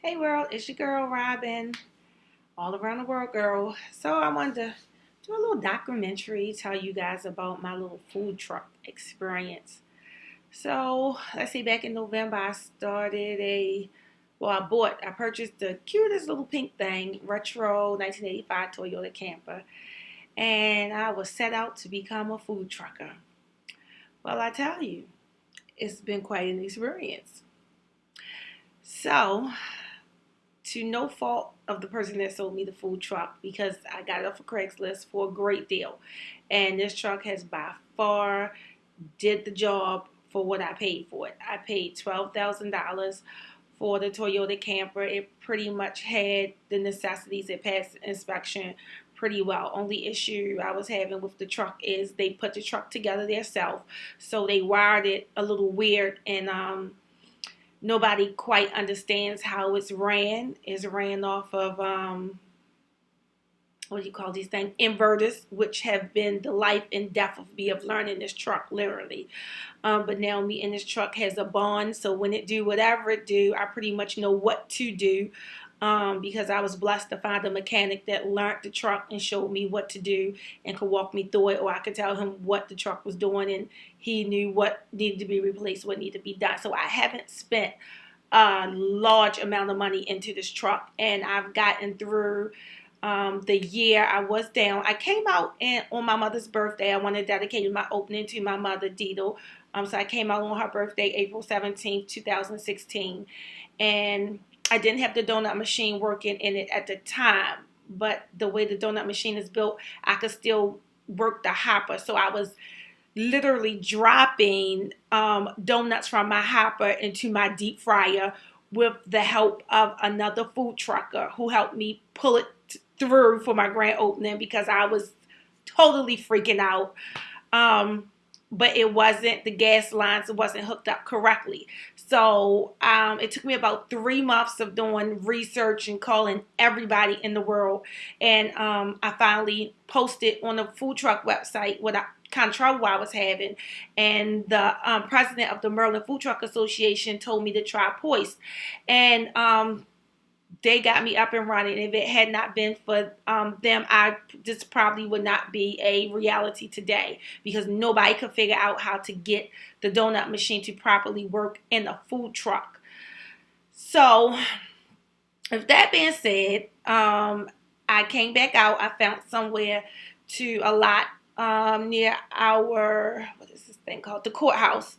Hey world, it's your girl Robin, all around the world girl. So I wanted to do a little documentary, tell you guys about my little food truck experience. So let's see, back in November I started I purchased the cutest little pink thing, retro 1985 Toyota camper, and I was set out to become a food trucker. Well, I tell you, it's been quite an experience. So to no fault of the person that sold me the food truck because I got it off of Craigslist for a great deal. And this truck has by far did the job for what I paid for it. I paid $12,000 for the Toyota camper. It pretty much had the necessities. It passed inspection pretty well. Only issue I was having with the truck is they put the truck together themselves. So they wired it a little weird and nobody quite understands how it's ran. It's ran off of what do you call these things? Inverters, which have been the life and death of me of learning this truck, literally. But now me in this truck has a bond, so when it do whatever it do, I pretty much know what to do. Because I was blessed to find a mechanic that learned the truck and showed me what to do and could walk me through it, or I could tell him what the truck was doing and he knew what needed to be replaced, what needed to be done. So I haven't spent a large amount of money into this truck, and I've gotten through the year I was down. I came out on my mother's birthday. I wanted to dedicate my opening to my mother, Dido. So I came out on her birthday, April 17th, 2016. And I didn't have the donut machine working in it at the time. But the way the donut machine is built, I could still work the hopper. So I was literally dropping donuts from my hopper into my deep fryer with the help of another food trucker who helped me pull it through for my grand opening because I was totally freaking out. But it wasn't, the gas lines wasn't hooked up correctly. So it took me about 3 months of doing research and calling everybody in the world. And I finally posted on the food truck website what kind of trouble I was having. And the president of the Maryland Food Truck Association told me to try Poise. And they got me up and running. If it had not been for them, this probably would not be a reality today because nobody could figure out how to get the donut machine to properly work in a food truck. So, with that being said, I came back out. I found somewhere to a lot near our, what is this thing called? The courthouse.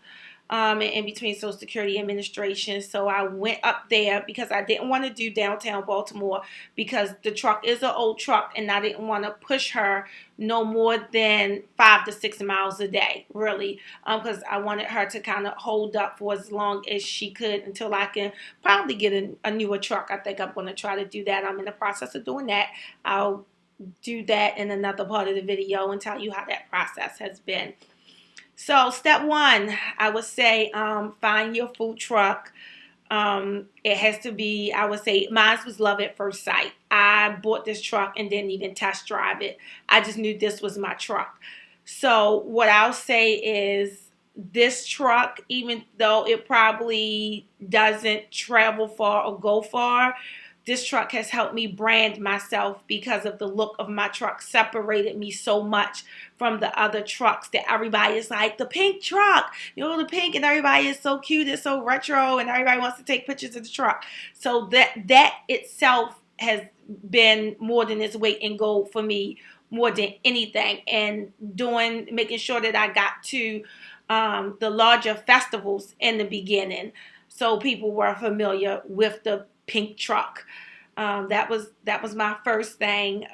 In between Social Security Administration. So I went up there because I didn't want to do downtown Baltimore because the truck is an old truck and I didn't want to push her no more than 5 to 6 miles a day, really, because I wanted her to kind of hold up for as long as she could until I can probably get a newer truck. I think I'm going to try to do that. I'm in the process of doing that. I'll do that in another part of the video and tell you how that process has been. So step one, I would say find your food truck. It has to be, I would say, mine was love at first sight. I bought this truck and didn't even test drive it. I just knew this was my truck. So what I'll say is this truck, even though it probably doesn't travel far or go far, this truck has helped me brand myself because of the look of my truck separated me so much from the other trucks that everybody is like, the pink truck, the pink, and everybody is so cute, it's so retro, and everybody wants to take pictures of the truck. So that itself has been more than its weight in gold for me, more than anything. And making sure that I got to the larger festivals in the beginning so people were familiar with the pink truck. That was my first thing.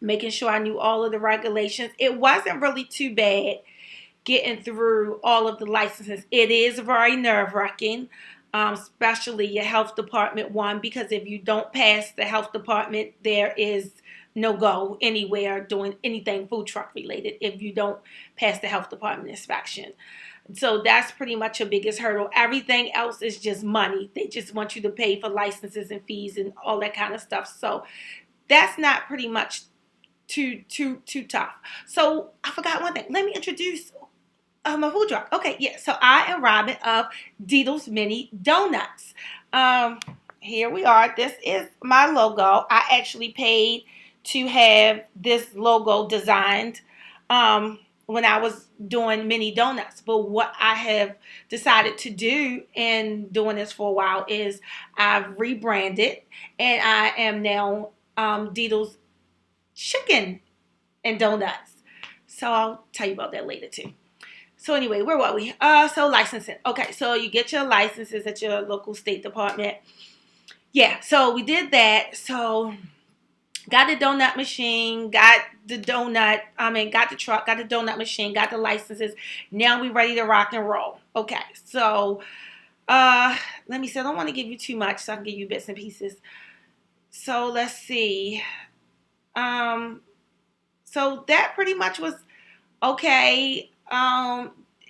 Making sure I knew all of the regulations. It wasn't really too bad getting through all of the licenses. It is very nerve-wracking, especially your health department one, because if you don't pass the health department, there is no go anywhere doing anything food truck related if you don't pass the health department inspection. So that's pretty much your biggest hurdle. Everything else is just money. They just want you to pay for licenses and fees and all that kind of stuff. So that's not pretty much too tough. So I forgot one thing. Let me introduce my food truck. Okay, yeah. So I am Robin of Dido's Mini Donuts. Um, Here we are. This is my logo. I actually paid to have this logo designed when I was doing mini donuts. But what I have decided to do in doing this for a while is I've rebranded, and I am now Diddle's Chicken and Donuts. So I'll tell you about that later too. So anyway, where were we? So licensing. Okay, so you get your licenses at your local state department. Yeah, so we did that. So got the donut machine, got the got the truck, got the donut machine, got the licenses. Now we ready to rock and roll. Okay, so let me see. I don't want to give you too much, so I can give you bits and pieces. So let's see. So that pretty much was okay.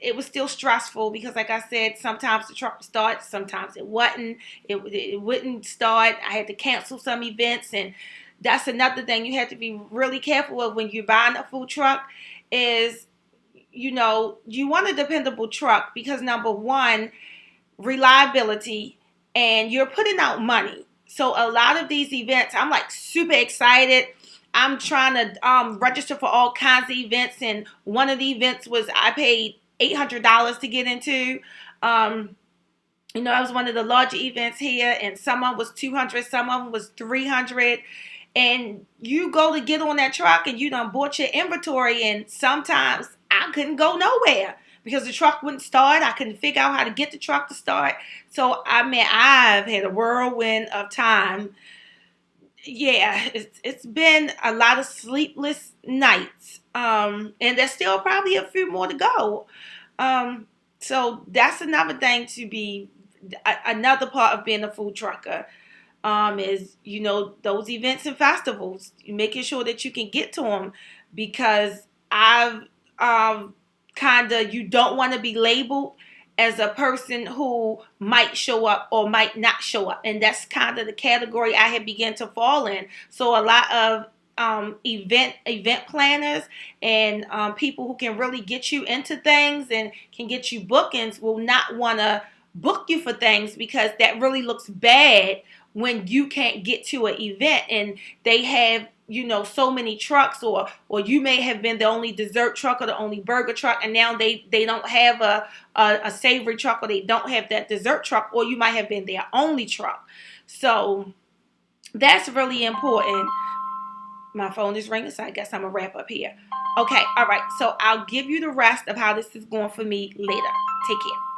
It was still stressful because, like I said, sometimes the truck would start, sometimes it wouldn't. It wouldn't start. I had to cancel some events, and that's another thing you have to be really careful of when you're buying a food truck. Is you want a dependable truck because number one, reliability, and you're putting out money. So a lot of these events, I'm like super excited. I'm trying to register for all kinds of events, and one of the events was I paid $800 to get into. It was one of the larger events here, and some of them was 200, some of them was 300. And you go to get on that truck, and you done bought your inventory, and sometimes I couldn't go nowhere because the truck wouldn't start. I couldn't figure out how to get the truck to start. So I've had a whirlwind of time. Yeah, it's been a lot of sleepless nights, and there's still probably a few more to go. So that's another thing to be another part of being a food trucker. Is those events and festivals, making sure that you can get to them, because I've you don't want to be labeled as a person who might show up or might not show up. And that's kind of the category I had begun to fall in. So a lot of event planners and people who can really get you into things and can get you bookings will not want to book you for things because that really looks bad when you can't get to an event and they have so many trucks, or you may have been the only dessert truck or the only burger truck, and now they don't have a savory truck, or they don't have that dessert truck, or you might have been their only truck. So that's really important. My phone is ringing, so I guess I'm gonna wrap up here. Okay, all right, so I'll give you the rest of how this is going for me later. Take care.